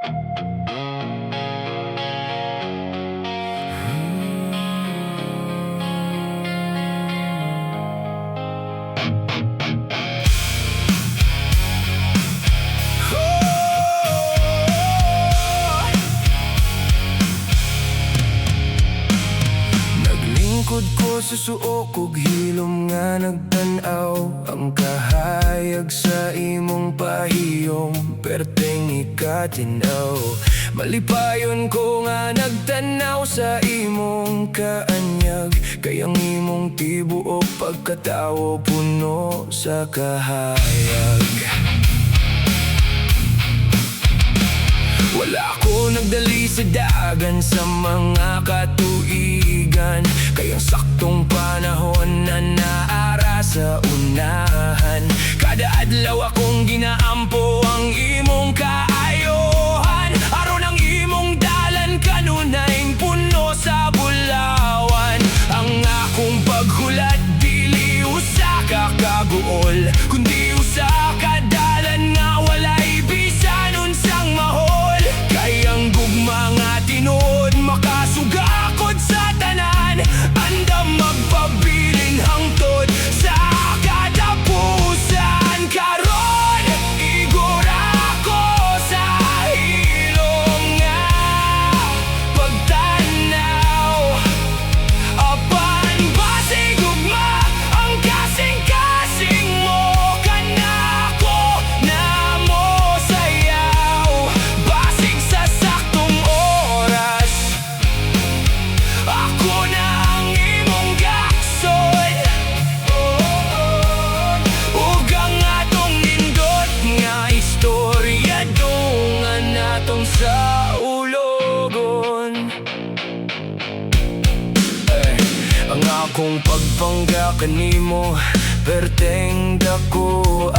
Naglingkod ko sa suok ug hilom nga nagtan-aw ang kahayag sa imong pahiyom, perteng ikatinaw. Malipayon ko nga nagtanaw sa imong kaanyag, kayang imong tibuok pagkatawo puno sa kahayag. Wala ko nagdali sa dagan sa mga katuigan, kayang saktong panahon na naara sa unahan. Kada adlaw akong ginaampo ang imong kaayohan, aron ang imong dalan kanunay puno sa bulawan. Ang akong paghulat dili usa ka kaguol, kundi usa ka dalan nga walay bisan unsang mahol. Kayang gugma nga tinuod makasugakod sa tanan, andam magpabilin hangtod sa katapusan. Karon igura ko sa hilong nga pagtanaw, apan basig gugma ang kasing-kasing mo kanako na mo sayaw. Basig sa saktong oras, ako na ang imong gaksol. Ug ang atong nindot nga istorya dungan natong sa ulogon. Ang akong pagpangga kanimo perteng dako,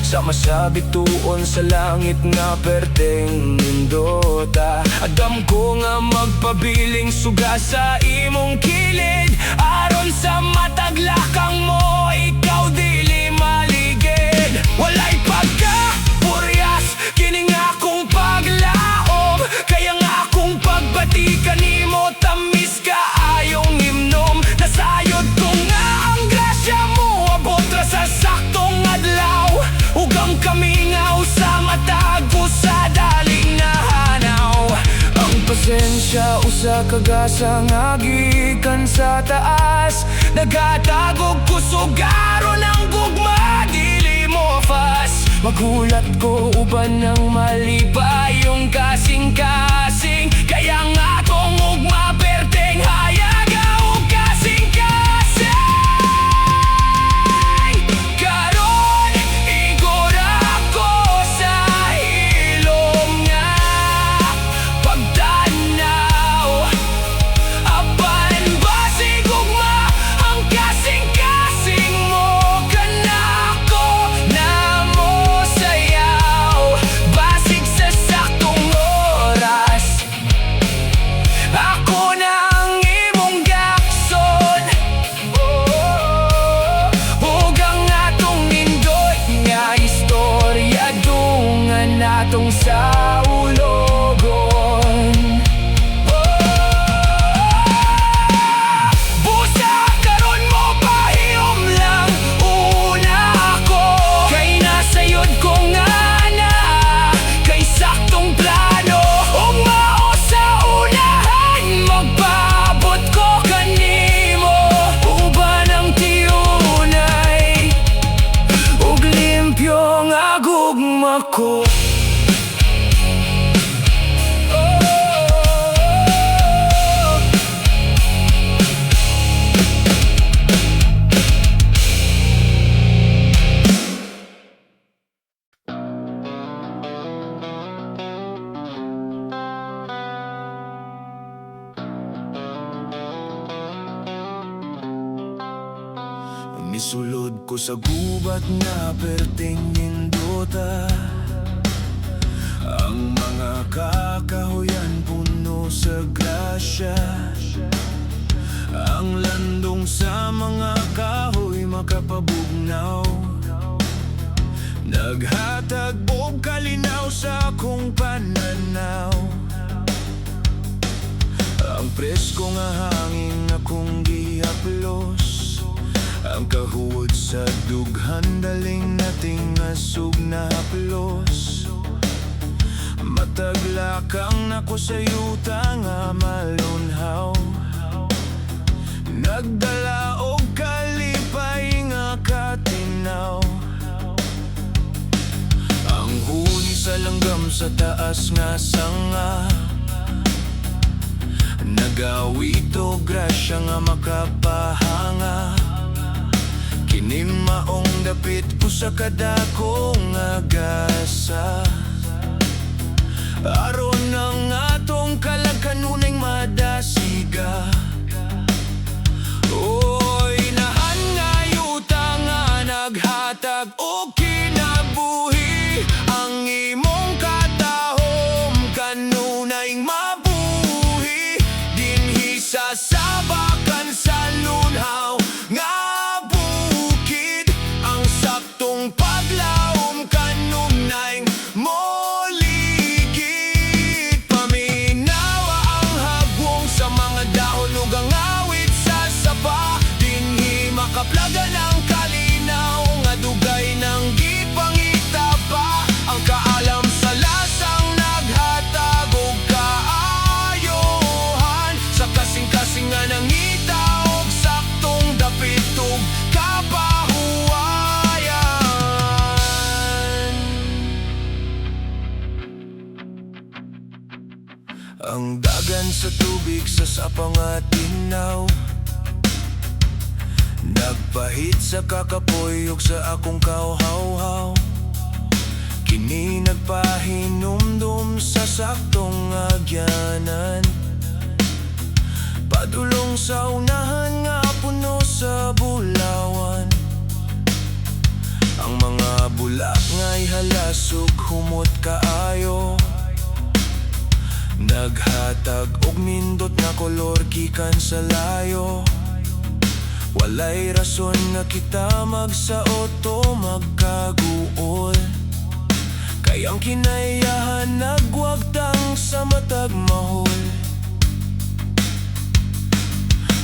sama sa bituon sa langit nga perteng nindota. Adam ko nga magpabiling suga sa imong kilid, aron sa mataglakang mo ikaw dili maligid. Walay pagka-puryas kining akong paglaom, kaya nga akong pagbati kanimo tamis kaayong himnom. Nasayod ko nga ang grasya mo abot ra sa saktong adlaw, ug ang kamingaw sa matag ko sa daling nahanaw. Ang pasensya usa kagasa nga gikan sa taas, naghatagog ko sugaron ang gugma dili mo fas. Magulat ko uban ng malipayong kasing-kasing, kaya nga tong ugma perteng hayaga ug kasing-kasing. Karon igura ko sa hilom nga pagtanaw, apan basig gugma ang kasing-kasing mo kanako na mo sayaw. Basig sa saktong oras, ako na ang imong gaksol. Ug ang atong nindot nga istorya dungan natong sa ulogon. Busa karon mo pahiyom lang una ako, kay nasayod ko nga na kay saktong plano. Ug mao sa unahan magpaabot ko kanimo, uban ang tiyunay ug limpyo nga gugma ko. Misulod ko sa gubat nga perteng nindota, ang mga kakahuyan puno sa grasya. Ang landong sa mga kahoy makapabugnaw, naghatag og kalinaw sa akong pananaw. nga hangin akong gihaplos. Ang kahuod sa dughan daling nating asug na haplos. Mataglakang nako sa yuta nga malunhaw. Nagdala og kalipay nga katinaw. Ang huni sa langgam sa taas nga sanga. Nagawit o grasya nga makapahanga. Kini maong dapit ko sa kadakong agasa. Aron ang atong kalagkanunay madasiga. Oy, nahan nga yuta nga naghatag o kinabuhi. Ang imong katahom kanunay mabuhi. Dinhi sa sabakan sa lunhaw nga bukid. Ang saktong paglaom kanunay moligid. Paminawa ang hagwong sa mga dahon ug ang awit sa sapa. Dinhi makaplaga ng kalinaw nga dugay ng gipangita pa. Ang kaalam sa lasang naghatag og kaayohan. Sa kasing-kasing nga nangita og saktong dapit ug kapahuwayan. Ang dagan sa tubig sa sapa nga tinaw. Nagpahit sa kakapoy ug sa akong kauhaw-haw. Kini nagpahinumdum sa saktong agyanan. Padulong sa unahan nga puno sa bulawan. Ang mga bulak nga'y halasog humot kaayo. Naghatag og nindot na kolor gikan sa layo. Walay rason nga kita magsaot o magkaguol. Kay ang kinayahan nagwagtang sa matag mahol.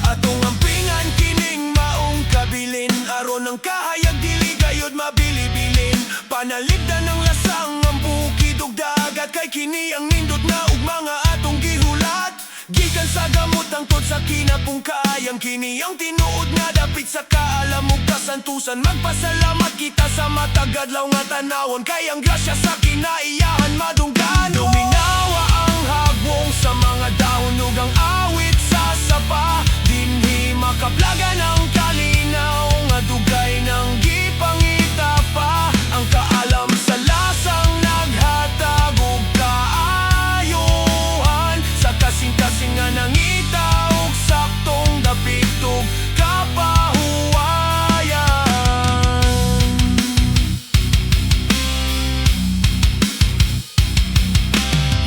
Atong ampingan kining maong kabilin. Aron ang kahayag dili gayud mabili-bilin. Panalipdan ng lasang ang bukid ug dagat. Kay kini ang nindot na ug mga atong gihulat. Gikan sa gamot ang tod sa kinapungkayang. Kini ang tinuod nga dapit sa kaalam ug kasantusan. Magpasalamat kita sa matagadlaw nga tanawon. Kay ang grasya sa kinaiyahan madunggan. Luminawa ang hagwong sa mga dahon ug ang awit sa sapa. Dinhi makaplaga ng kalinaw nga dugay ng gipangita pa. Ang kaalam sa lasang naghatag og kaayohan. Sa kasing-kasing nga nangita og saktong dapit ug kapahuwayan.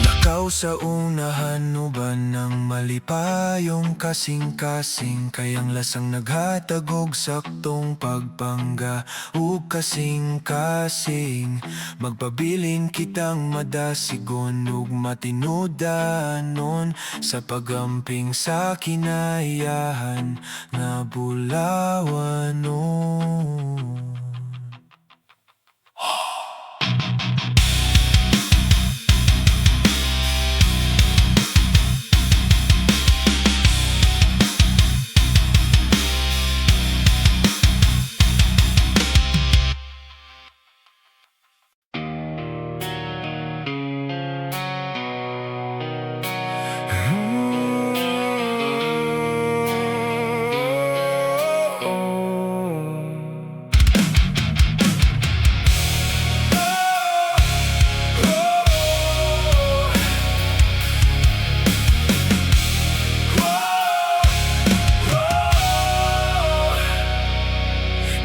Lakaw sa unahan uban ng malipayong kasing-kasing. Kayang lasang naghatag og saktong pagpangga ug kasing-kasing. Magpabilin kitang madasigon ug matinudanon. Sa pagamping sa kinayahan nga bulawan.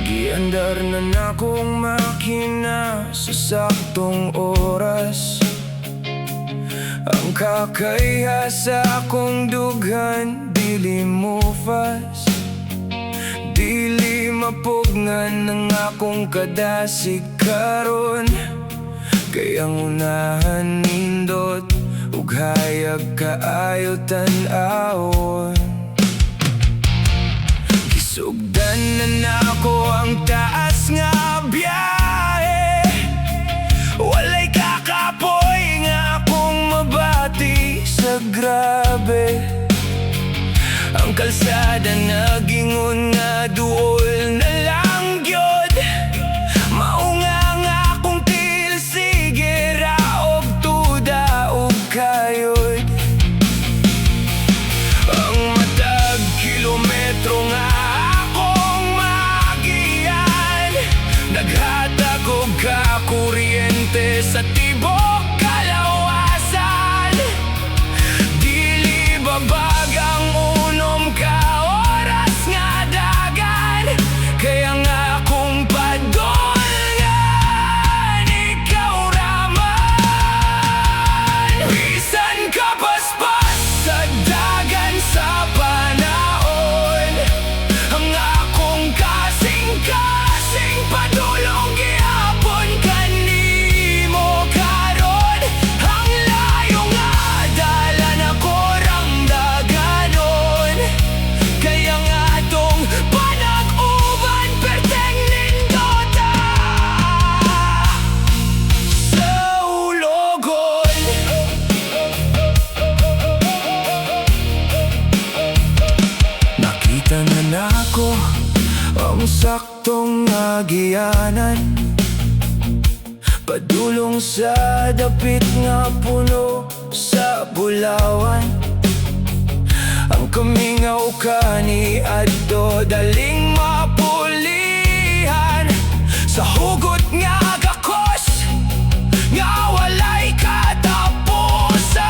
Giandar na nakong makina sa saktong oras. Ang kakaya sa akong dughan dili mo fast. Dili mapugnan ng akong kadasig karon. Kay ang unahan nindot ug hayag kaayo tan-awon. Sugdan na ako ang taas nga biyahe. Walay kakapoy nga akong mabati sa grabe. Ang kalsada nagingon nga duol na lang gyud. Maunga nga akong sige raog tuda og kayod. Ang matag kilometro nga akong magian. Naghatag og kakuryente sa tibok kalawasan. Dili babagang unom ka oras nga dagan. Kaya nga akong padulngan ikaw raman. Bisan ka paspas sa dagan sa panahon. Ang akong kasing-kasing padulong gihapon kanimo karon. Ang layo nga dalan ako ramdaganon. Kaya nga tong panag-uban perteng nindota sa ulogon. Nakita na nako ang saktong agianan. Padulong sa dapit nga puno sa bulawan. Ang kamingaw ka ni adto daling mapulihan. Sa hugot nga gakos nga walay katapusan.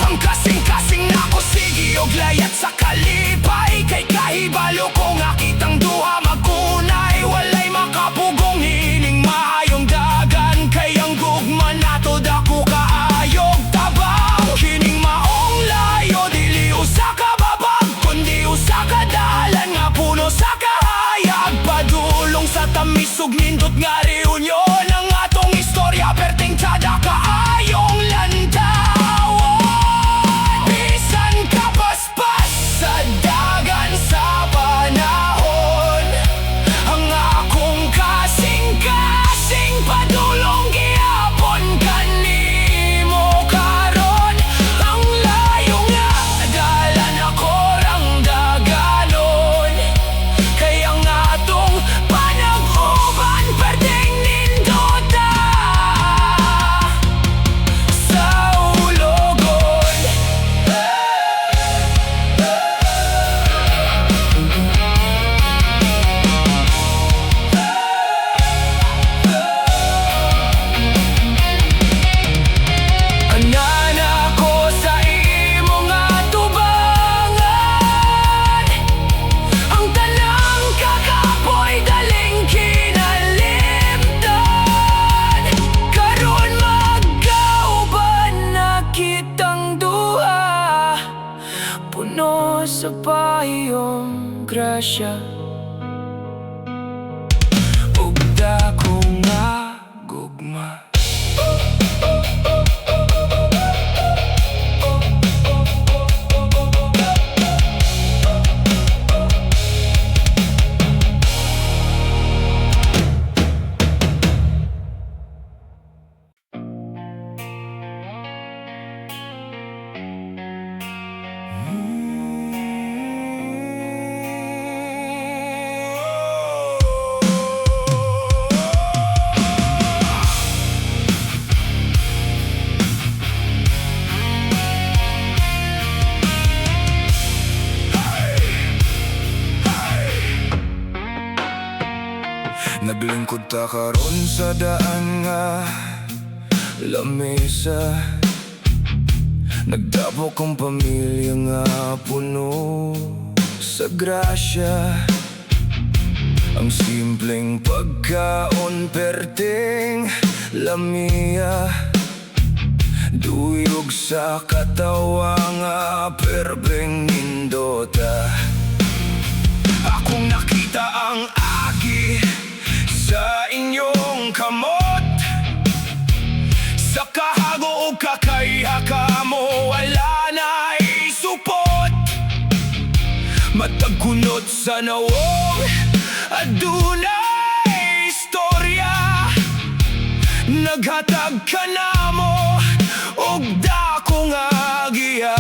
Ang kasing-kasing nako sige og layat sa kalipay. Kay kahibalo ko nga kitang duha magkunay. Walay makapugong hiling maayong dagan. Kay ang gugma nato dako kaayog tabang. Kining maong layo dili usa ka babag, kundi usa ka dalan nga puno sa kahayag. Padulong sa tamisog nindot nga reunyon. Ang atong istorya perting tada kaayong lantawon. Bisan ka paspas sa dagan sa panahon. Ang akong kasing-kasing padulong gihapon kanimo karon. Ang layo nga dalan ako ramdaganon. Kaya nga tong panag-uban perteng nindota sa ulogon. Anana ko sa imo nga tubangan. Ang tanang kakapoy daling kinalimtan. Karon magkauban na kitang duha. Puno sa pahiyong grasya. Ug dako nga gugma. Naglingkod ta karon sa daan nga lamesa. Nagdabok ang pamilya nga puno sa grasya. Ang simpleng pagkaon perteng lamia. Duyog sa katawa nga perbeng nindota. Akong nakita ang agi sa inyong kamot. Sa kahago o kakayaka mo wala na isupot. Matag Kunot sa nawong adunay istorya, naghatag ka na mo og dako nga giya.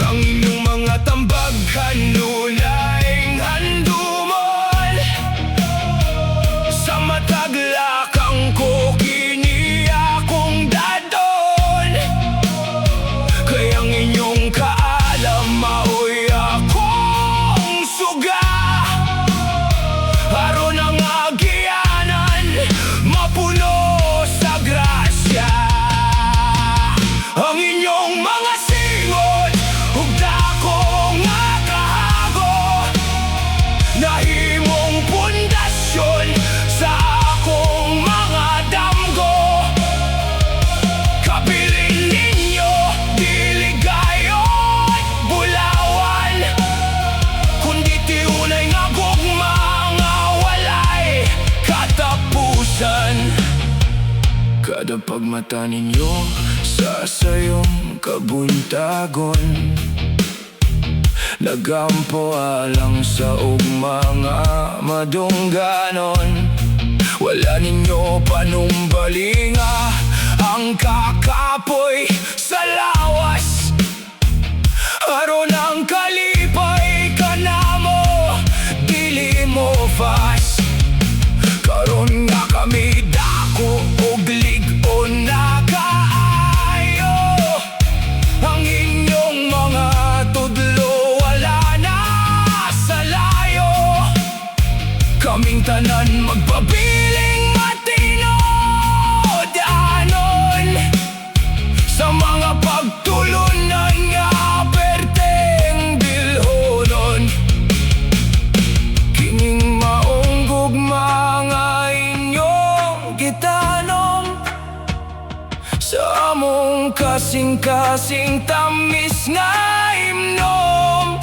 Ang inyong mga tambag kanunay handumon, sa mataglakang ko kini akong dadon. Kaya ang inyong kaalam maoy akong suga, aron ang agianan mapuno sa grasya. Ang inyong mga singot ug dako nga kahago, nahimong pundasyon sa akong mga damgo. Kabilin ninyo dili gayod bulawan, kundi tiunay nga gugma nga walay katapusan. Kada pagmata ninyo sa sayong kabuntagon, nagampo alang sa og mga madungganon. Wala ninyo panumbalinga ang kakapoy sa lawas, aron ang kalipay kanamo dili mo fast. Karon nga kami dako og lig-on na kaayo, ang inyong mga tudlo wala na sa layo. Kaming tanan magpabiling matinod anon, sa mga pagtulunan nga perteng bilhonon. Kining maong gugma nga inyong gitanom, sa among kasing-kasing tamis nga himnom.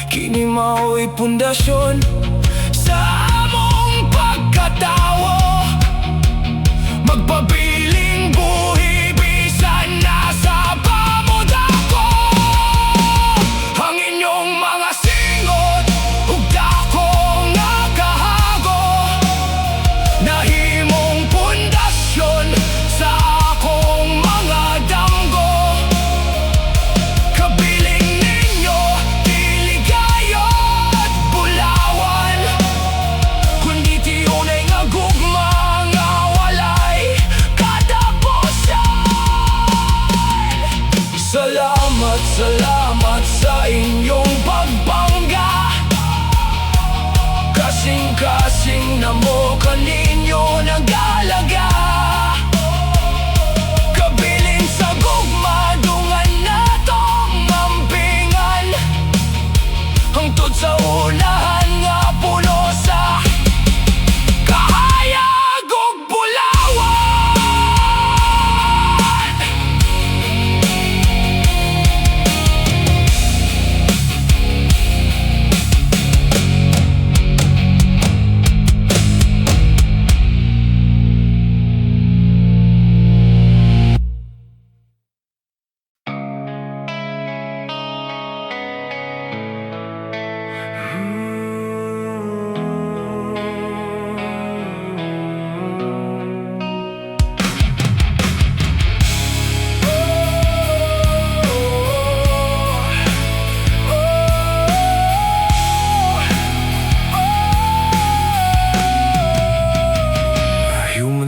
Kini mao'y pundasyon sa among pagkatawo, magpabiling buhi bisan nasa pamudako. Ang inyong mga singot ug dako nga kahago, nahimong pundasyon sa akong mga damgo. Kabiling ninyo dili gayod bulawan, kundi tiunay nga gugma nga walay katapusan. Salamat, salamat sa inyong pagbangga, kasing-kasing na mo kaninyo nag-alaga. Kabilin sa gugma dungan natong mampingan, hangtod sa unahan nga puno sa kahayag ug bulawan.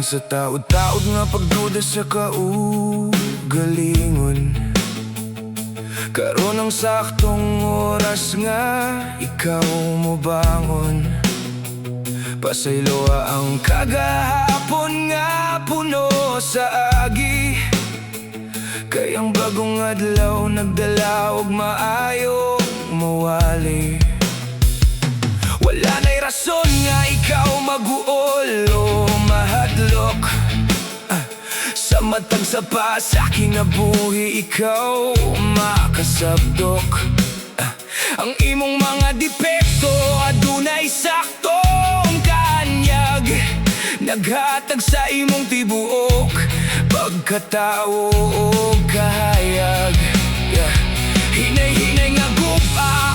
Sa taod-taod nga pagduda sa kaugalingon, karon ang saktong oras nga ikaw mo bangon. Pasayloa ang kagahapon nga puno sa agi, kayang bagong adlaw nagdala og maayo mawali. Wala na'y rason nga ikaw maguol o mahadlok, sa matag sapa sa aking nabuhi ikaw makasabdok. Ang imong mga depekto adunay saktong kanyag, naghatag sa imong tibuok pagkatao o kahayag. Hinay-hinay nga gupa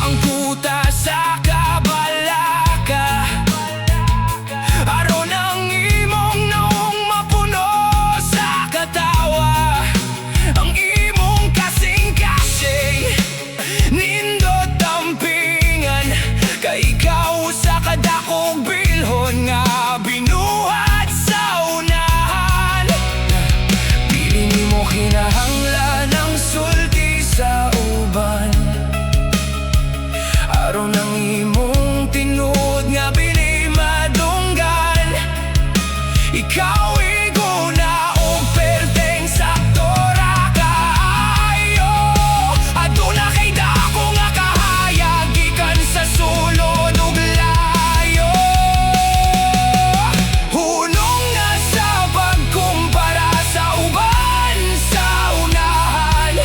ikaw iguna og perteng sakto ra kaayo. Aduna kay dako nga kahayag gikan sa sulod ug layo. Hunong na sa pagkumpara sa uban sa unahan.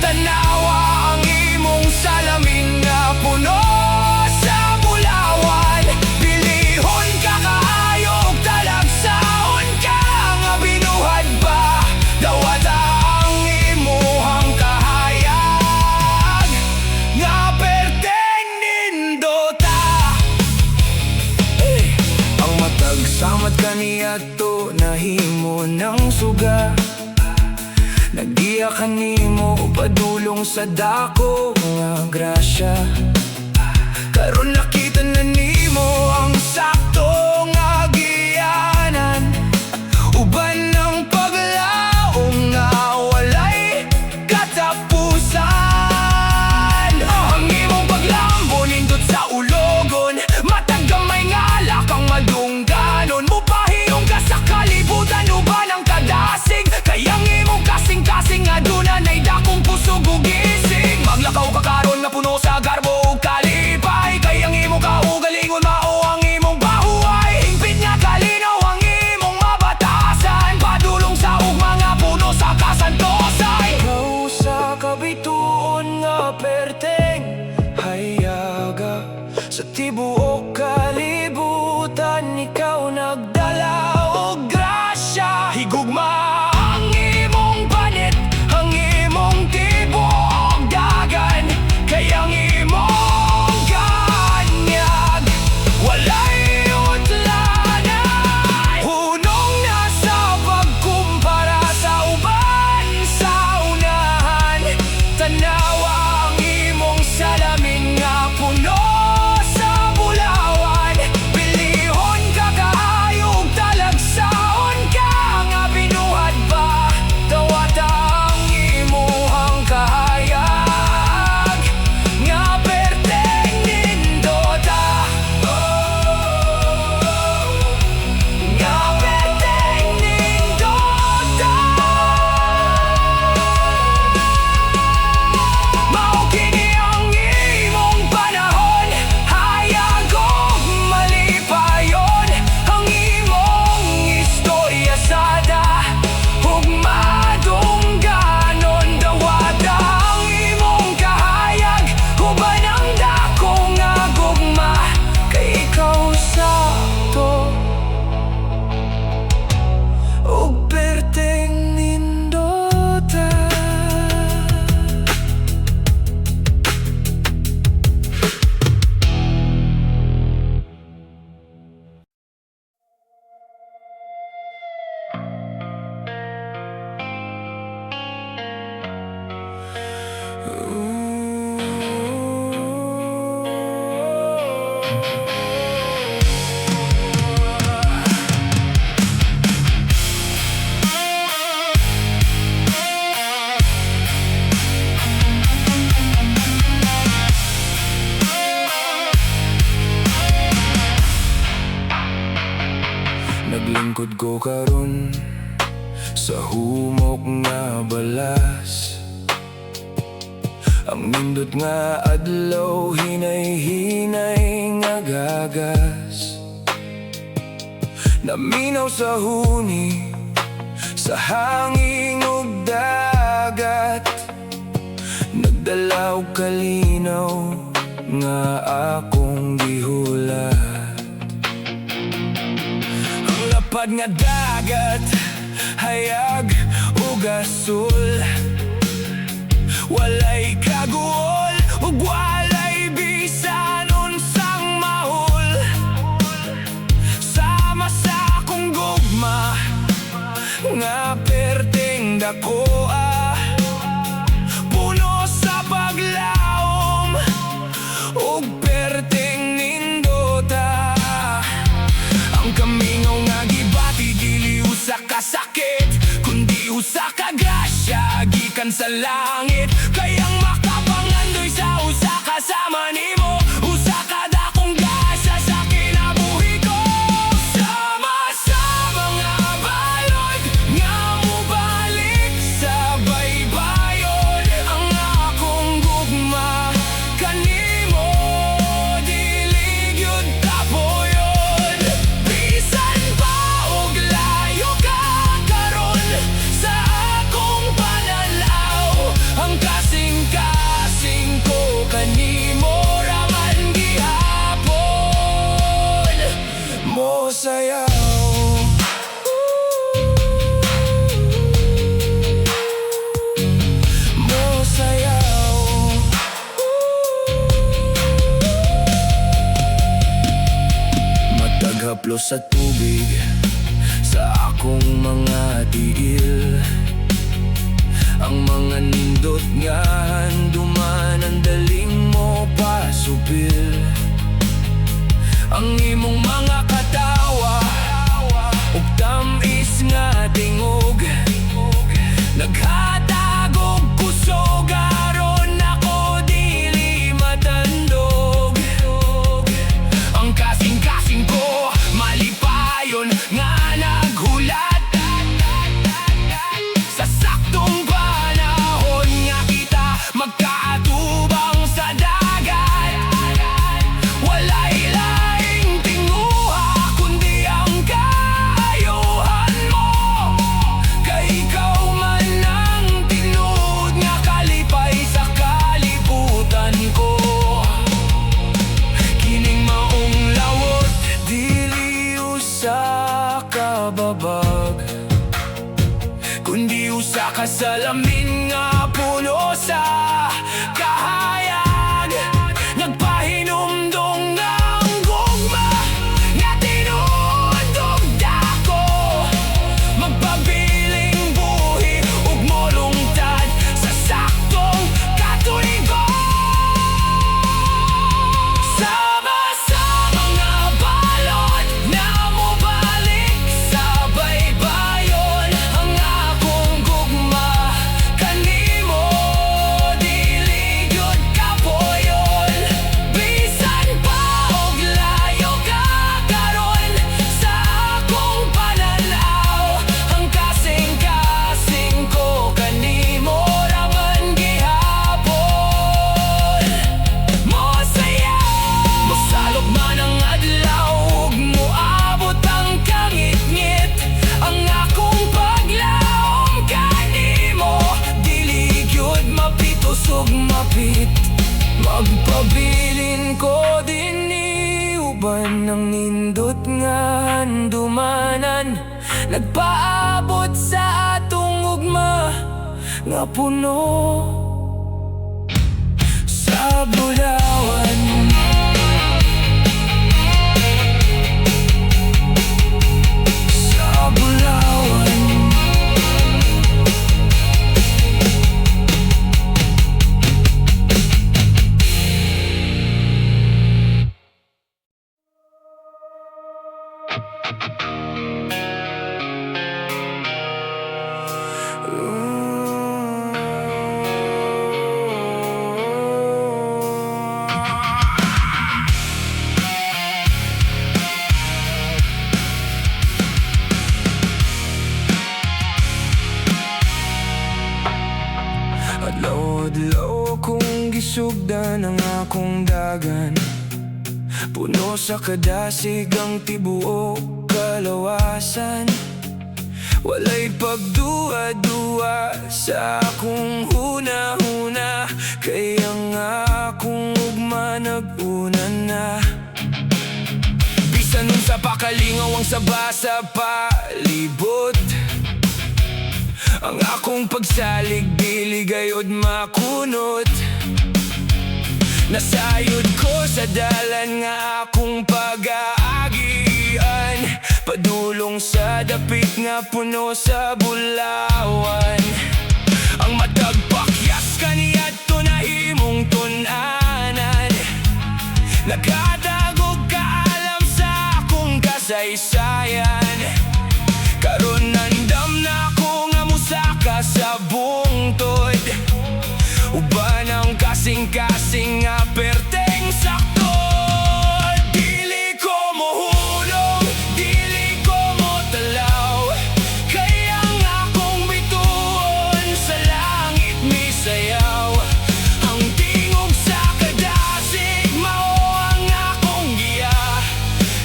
Tanawa ang imong salamin nga puno sa bulawan. Bilihon ka kaayo ug talagsaon ka nga binuhat ba. Dawata ang imuhang kahayag nga perteng nindota. Ang matag samad kaniadto nahimo ng suga. Nagiya kanimo padulong sa dako nga grasya. Karon nakita na nimo ang sakto nga giyanan. Uban ng paglaong nga walay katapusan. Ang imong paglambo nindot sa ulogon. Matag gamay nga alak ang madungganon. Mupahiyong ka sa kalibutan uban ang kadasig. Kayang imong kasing-kasing aduna nay dakong pusog ug gising. Maglakaw ka karon nga puno sa garbo ug kalipay. Kayang imong kaugalingon mao ang imong bahuay. Hingpit nga kalinaw ang imong mabatasan. Padulong sa ugma nga puno sa kasantosan. Ikaw sa kabituon nga perteng hayaga. Sa tibuok kalibutan ikaw nagdala og grasya. Higugma ang imong panit, ang imong tibuok dagan. Kayang imong kanyag walay utlanan. Hunong na sa pagkumpara sa uban sa unahan. Tanawa ang imong salamin nga puno sa bulawan. Bilihon ka kaayo ug talagsaon ka nga binuhat ba. Dawata ang imuhang kahayag nga perteng nindota. Nga perteng nindota. Mao kini ang imong panahon. Hayag ug malipayon ang imong istorya sada ug madungganon. Dawata ang imong kahayag uban ang dako nga gugma. Kay ikaw sakto ug perteng nindota. Naglingkod ko karon sa humok nga balas. Ang nindot nga adlaw hinay-hinay nga gagas. Naminaw sa huni sa hangin ug dagat. Nagdala og kalinaw nga akong gihulat. Ang lapad nga dagat, hayag ug asul. Walay kaguol ug walay bisan unsang mahul. Sama sa akong gugma nga perteng dakoa. Puno sa paglaom ug perteng nindota. Ang kamingaw nga gibati dili usa ka sakit, kundi usa ka grasya gikan sa langit. Kayang makapangandoy sa usa kasama nimo. Usa ka dakong grasya sa kinabuhi ko. Sama sa mga akong mga tiil. Ang mga nindot nga handuman, ang daling mo pasupil. Ang imong mga katawa ug tamis nga tingog, naghatag og kusog aron ako dili matandog. Ang kasing-kasing ko malipayon nga naghulat sa saktong panahon nga kita magkaatubang sa dagat. Walay laing tinguha kundi ang kaayuhan mo, kay ikaw man ang tinuod nga kalipay sa kalibutan ko. Kining maong lawot dili usa ka babag, kundi usa ka salamin nga puno sa kahayag. Nagpahinumdong ang gugma nga tinuod og dako, magpabiling buhi ug molungtad sa saktong katuigon. Sama-sama nga balot na mobalik sa baybayon. Ang akong gugma kanimo dili gyud kapoyon. Bisan pa og layo ka karon sa akong pananaw, ang kasing-kasing ko kanimo raman gihapon. Mosalog man ang adlaw ug moabot ang kangit-ngit, ang akong paglaom kanimo dili gyud mapitos ug mapit. Magpabilin ko dinhi uban ng nindot nga handumanan, nagpaabot sa atong ugma nga puno sa bulawan. Sa bulawan. Adlaw-adlaw kong gisugdan ang akong dagan, puno sa kadasig ang tibuok kalawasan. Walay pagduwa-duwa sa akong huna-huna, kay ang akong ugma nag-una na. Bisan unsa pa kalingaw ang saba sa palibot, ang akong pagsalig dili gayud makunot. Nasayod ko sa dalan nga akong pag-aagian, padulong sa dapit nga puno sa bulawan. Ang matag pakyas kaniadto na himong tun-anan, nagkadagog kaalam sa akong kasaysayan. Karon nandam na ako nga musaka sa bungtod, uban ang kasing-kasing nga perteng sakto. Dili ko mohulog, dili ko motalaw, kay ang akong bituon sa langit misayaw. Ang tingog sa kadasig mao ang akong giya,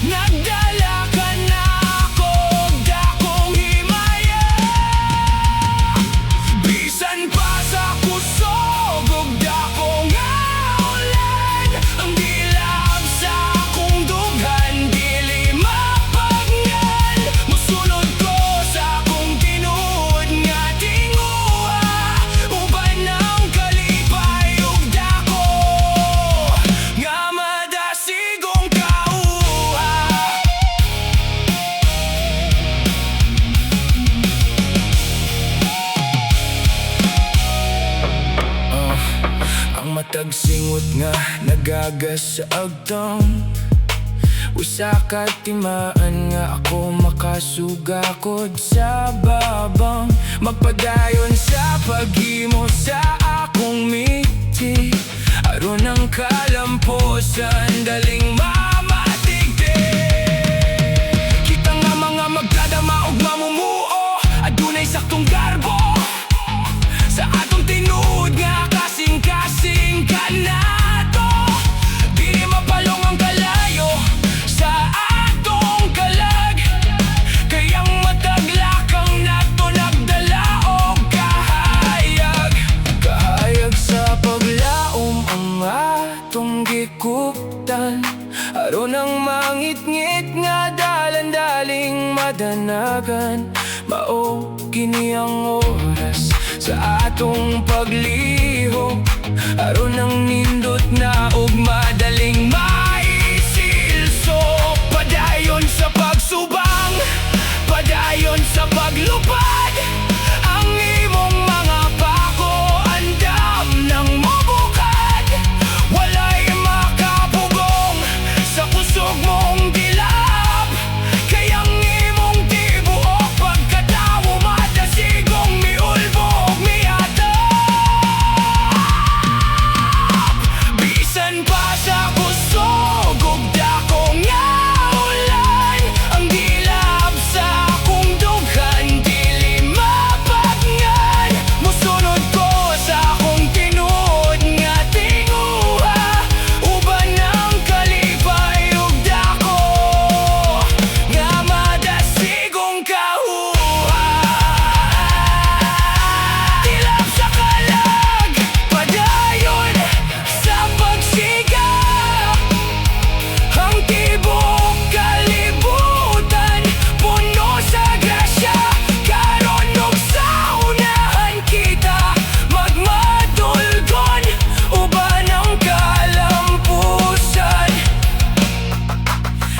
nagdala ka na ako dakong himaya. Bisan pa sa kusog ug dakong tagsingot nga nagagas sa agtang. Usa ka timaan nga ako makasugakod sa babang. Magpadayon sa paghimo sa akong miti, aron ang kalamposan daling mamatigdi. Kita nga mga magdadama og mamumuo, adunay saktong garbo sa atong tinuod nga kasing-kasing kanato. Di mapalong ang kalayo sa atong kalag, kayang mataglakang nato nagdala og kahayag. Kahayag sa paglaom ang atong gikuptan, aron ang mangit-ngit nga dalan-daling madanagan. Mao kini ang oras sa atong paglihok, aron ang nindot na og madaling maisilsok. Padayon sa pagsubang, padayon sa paglupad, ang imong mga pako andam ng mabukad. Walay makapugong sa kusog mong dilap, kayang imong tibuok pagkatawo madasigong miulbog mihatap. Bisan pa sa kusog ug dako nga ulan, ang dilap sa akong dughan dili mapagngan. Musunod ko sa akong tinuod nga tinguha, uban ang kalipay ug dako nga madasigong kahuha. Dilap sa kalag, padayon sa pagsigap, ang tibok kalibutan puno sa grasya. Karon og sa unahan kita magmadulgon, uban ang kalampusan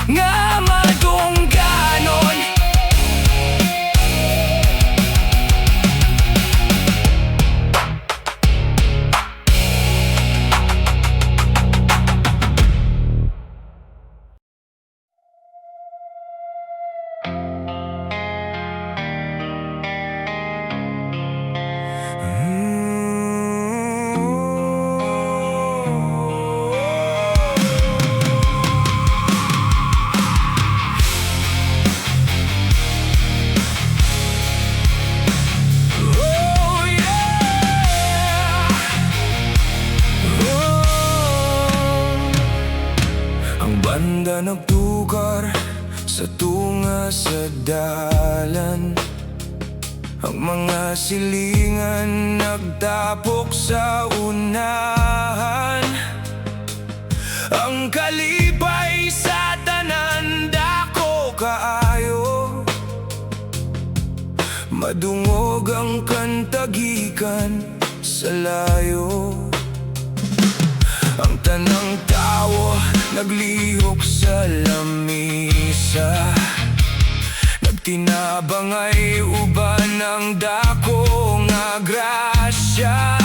nga madungganon. Oh yeah, ang banda nagtugar sa tunga sa dalan, ang mga silingan nagtapok sa unahan. Ang kalipay sa tanan dako kaayo, madungog ang kantagikan sa layo. Ang tanang tawo naglihok sa lamisa, nagtinabangay uban ang dako nga grasya.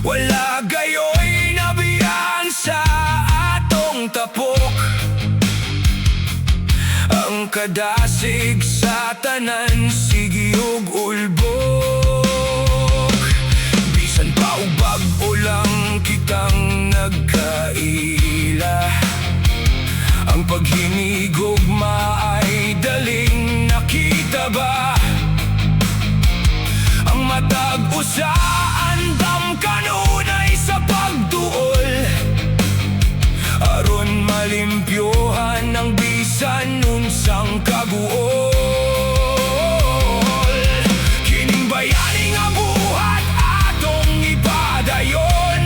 Wala gayoy nabiyan sa atong tapok, ang kadasig sa tanan sige ug ulbok. Bisan pa og bag-o lang kitang nagkaila, ang paghinigugma ay daling nakita ba? Ang matag usa andam kanunay sa pagduol, aron malimpyohan ang bisan unsang kaguol. Kining bayani nga buhat atong ipadayon,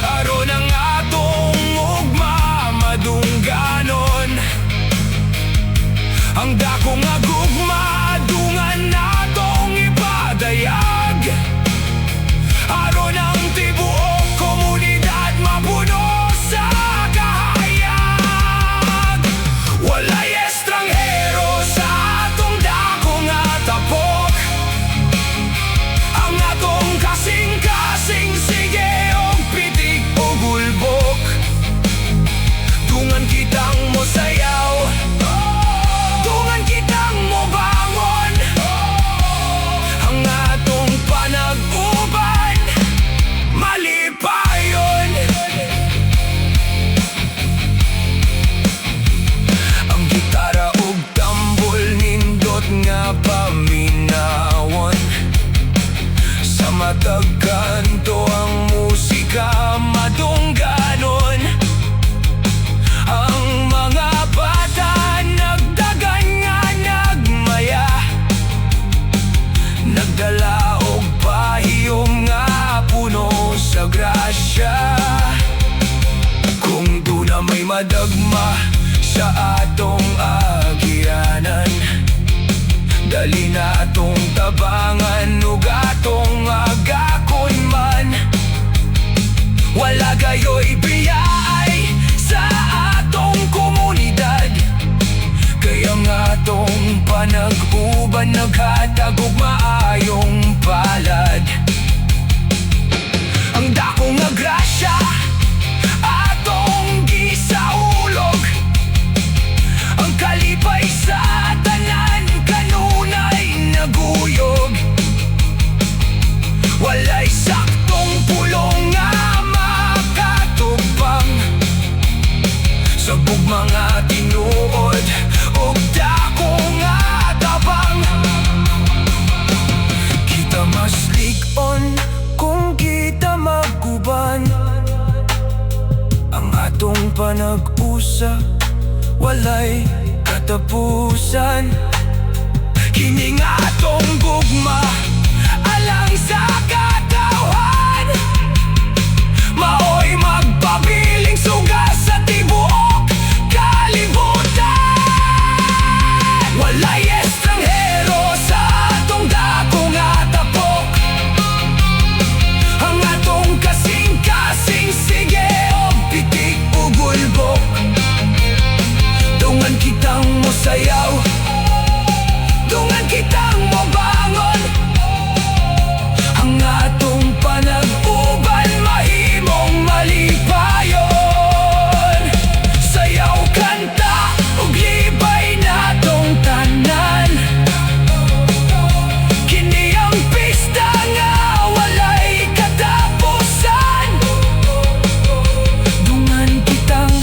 aron ang atong ugma madungganon. Ang dako nga gugma dungan natong ipadayag, aron ang tibuok komunidad mapuno sa kahayag. Walay estranghero sa atong dako nga tapok, ang atong kasingkat matag kanto ang musika madungganon. Ang mga bata nagdagan nga nagmaya, nagdala og pahiyom nga puno sa grasya. Kung duna may madagma sa atong agyanan, dali na atong tabangan ug atong agakon man. Wala gayoy biyay sa atong komunidad, kaya nga atong panag-uban naghatag og maayong palad. Ang dakong nga grasya atong gisaulog, ang kalipay sa tanan kanunay naguyog. Walay saktong pulong nga makatubang sa bugmang tinuod ug dako nga tabang. Kita mas lig-on kung kita magkuban, ang atong panag-usa walay katapusan. Kini nga atong gugma alang sa katawan, maoy magpabiling suga sa tibuok kalibutan. Walay estranghero sa atong dako nga tapok, ang atong kasing-kasing sige o pitik ug ulbok. Dungan kitang mosayaw, dungan kitang mobangon, ang atong panag-uban mahimong malipayon. Sayaw, kanta ug libay natong tanan, kini ang pista nga walay katapusan. Dungan kitang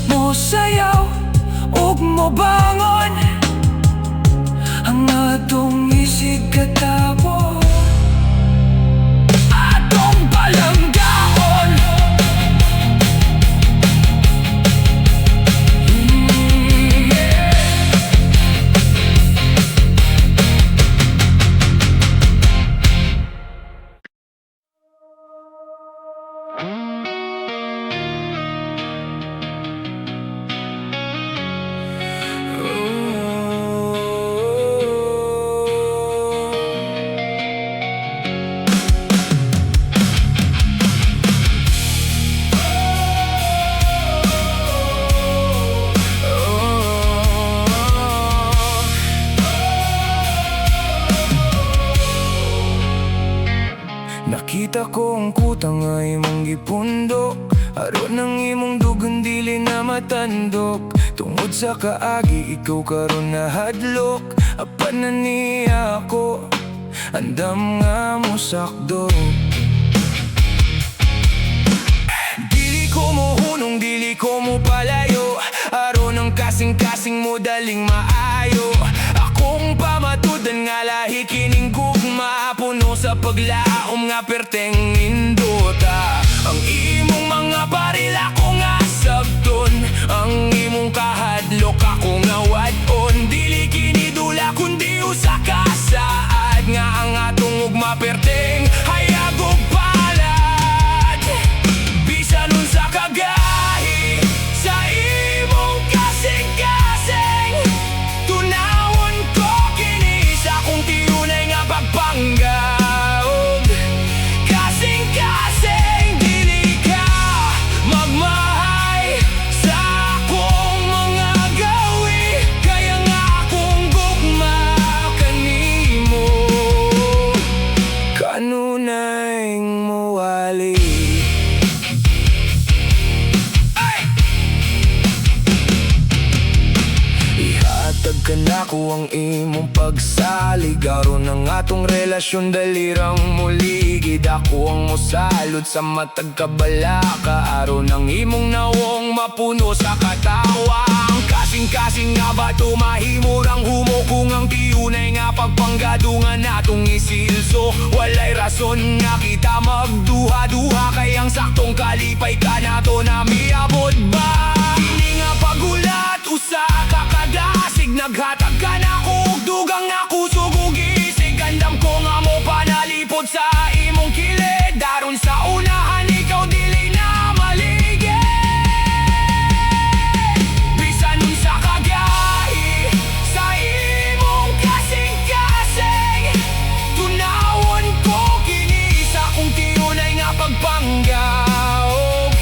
mosayaw ug mobangon, ang atong isig katapos, atong palanggaon. Nakita ko ang kutang nga imong gipundok, aron ng imong dugon dili na matandok. Tungod sa kaagi ikaw karon nahadlok, apan na niya ako andam nga musakdo. Dili ko mohunong, dili ko mo palayo, aron ang kasing-kasing mo daling maayo. Akong pamatudan nga lahi kining gugma, puno sa paglaom nga perteng indota. Ang imong mga baril ako nga sabton, ang imong kahadlok ako nga wadon. Dili kinidula kundi usa ka saad, nga ang atong ugma perteng hayag ug palad. Bisan unsa kagahi sa imong kasing-kasing, tunawon ko kini sa akong tiyunay nga pagpanggaog. Kasing-kasing dili ka magmahay sa akong mga gawi, kaya nga akong gugma kanimo kanunay muwali. Ihatag ka na ko ang imong pagsalig, aron ang atong relasyon dalirang muligid. Ako ang mosalod sa matag kabalaka, aron ang imong nawong mapuno sa katawang. Kasi kasing-kasing nga ba tumahimurang humo kung ang tiyunay nga pagpanggadungan natong isilso. Walay rason nga kita magduha-duha kay ang saktong kalipay ka nato na miabot ba. Kini nga pagulat usa ka kadasig naghatag ka na kog dugang nga kusog ug isig. Gandam ko nga mo panalipod sa imong kilid daron sa unahan ikaw dili na maligid. Bisan unsa kagahi sa imong kasing-kasing tunawon ko kini sa kung tiyunay nga pagpanggao.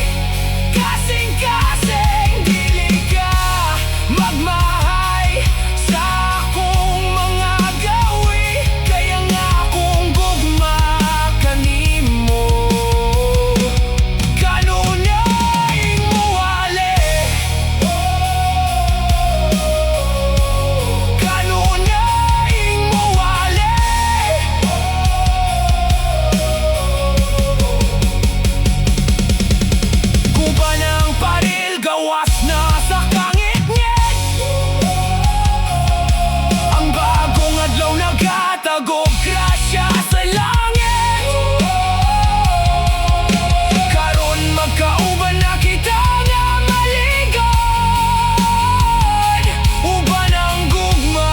Kasing-kasing dili ka magmahay sa akong mga gawi kaya nga akong gugma kanimo. Kanunay mo wali, kanunay mo wali. Kuba ng paril gawas na sa kangit-ngit. Ang bagong adlaw nagatagog grasya sa langit. Karon magkauban na kita nga maligon. Uban ang gugma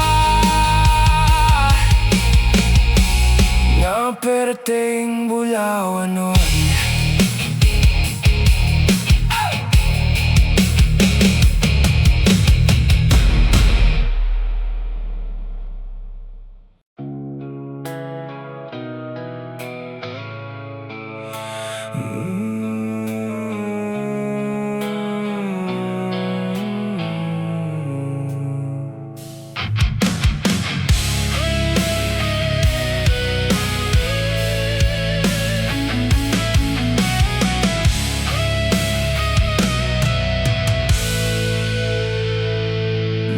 nga perteng bulawanon.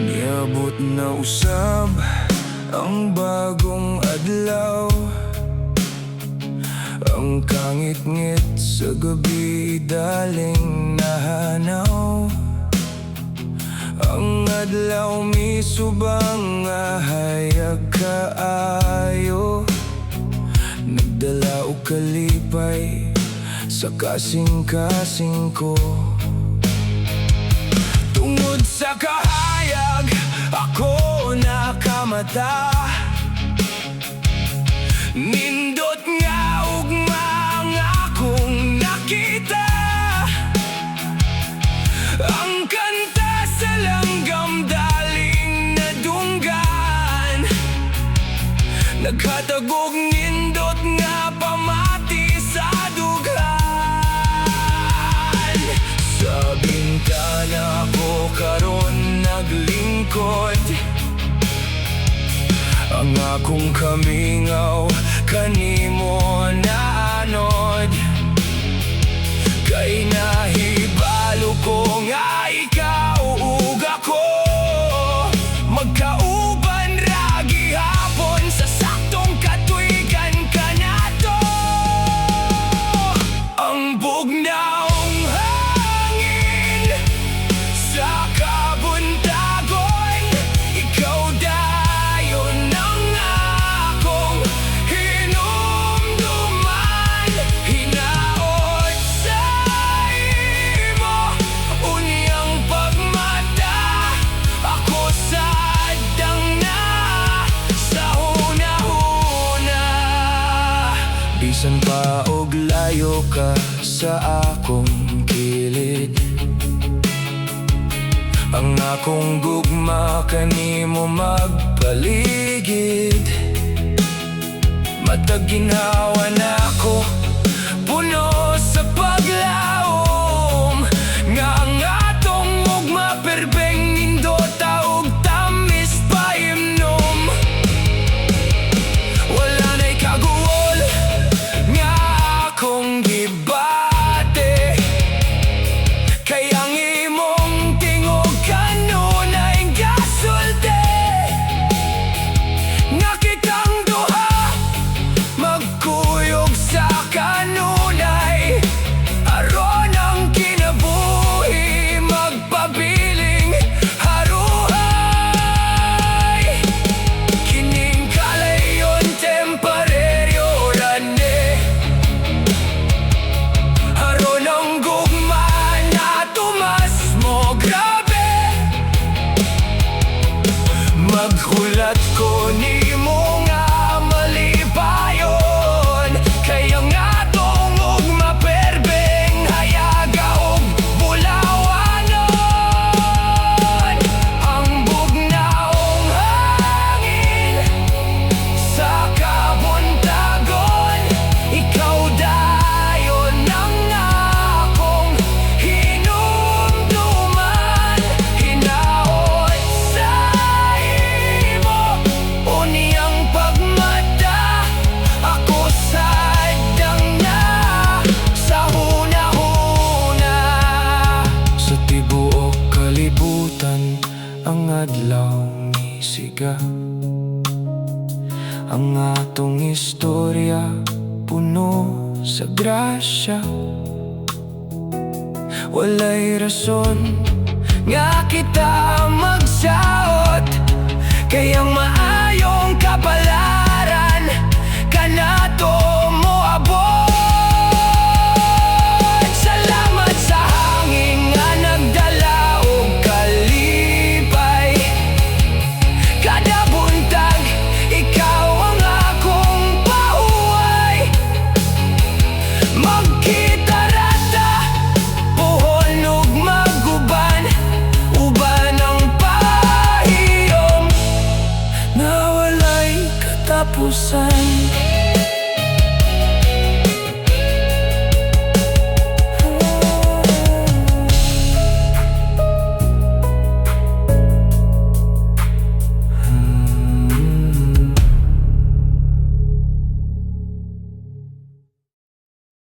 Niabot na usab ang bagong adlaw. Ang kangit-ngit sa gabi daling nahanaw. Ang adlaw misubang ahayag kaayo. Nagdala og kalipay sa kasing-kasing ko. Tungod sa kahayag ako nakamata. Nindot nga ugma ang akong nakita. Ang kanta sa langgam daling nadunggan. Naghatagog nindot nga pamati sa dughan. Sa bintana ko karon naglingkod. Ang akong kamingaw kanimo na anod. Kay nahibalo ko nga ikaw ug ako magkauban ra gihapon sa saktong katuigan kanato. Ang bugnaong hangin sa kabuntagon, ikaw dayon ang akong hinumduman. Hinaot sa imo unyang pagmata. Ako sadang na sa hunahuna. Bisan pa og layo ka sa akong kilid, ang akong gugma kanimo magpaligid. Matag ginhawa na ako puno sa paglaom. Nga ang atong ugma perbeng nindota ug tamis pa imnom. Wala na'y kaguol nga akong gibate. Kay ang imong tingog kanunay gasulti. Nga kitang duha magkuyog sa Paghulat ko ni mo nga malipayon, kaya nga tungog maperbeng hayaga og bulawanon. Ang bugnaong hangin sa kabuntagon, ikaw dayon ang akong hinumduman. Hinaot sa imo uniyang pagmata, ako sadyang na sa hunahuna. Sa tibuok kalibutan ang adlaw misiga, ang atong istorya puno sa grasya. Walay rason nga kita magsaot, kayang maayong kapalaran kanato moabot. Salamat sa hangin nga nagdala og kalipay. Kada buntag ikaw ang akong pauway. Magkita rata, puhon ug maguban, uban ang pahiyom na walay katapusan.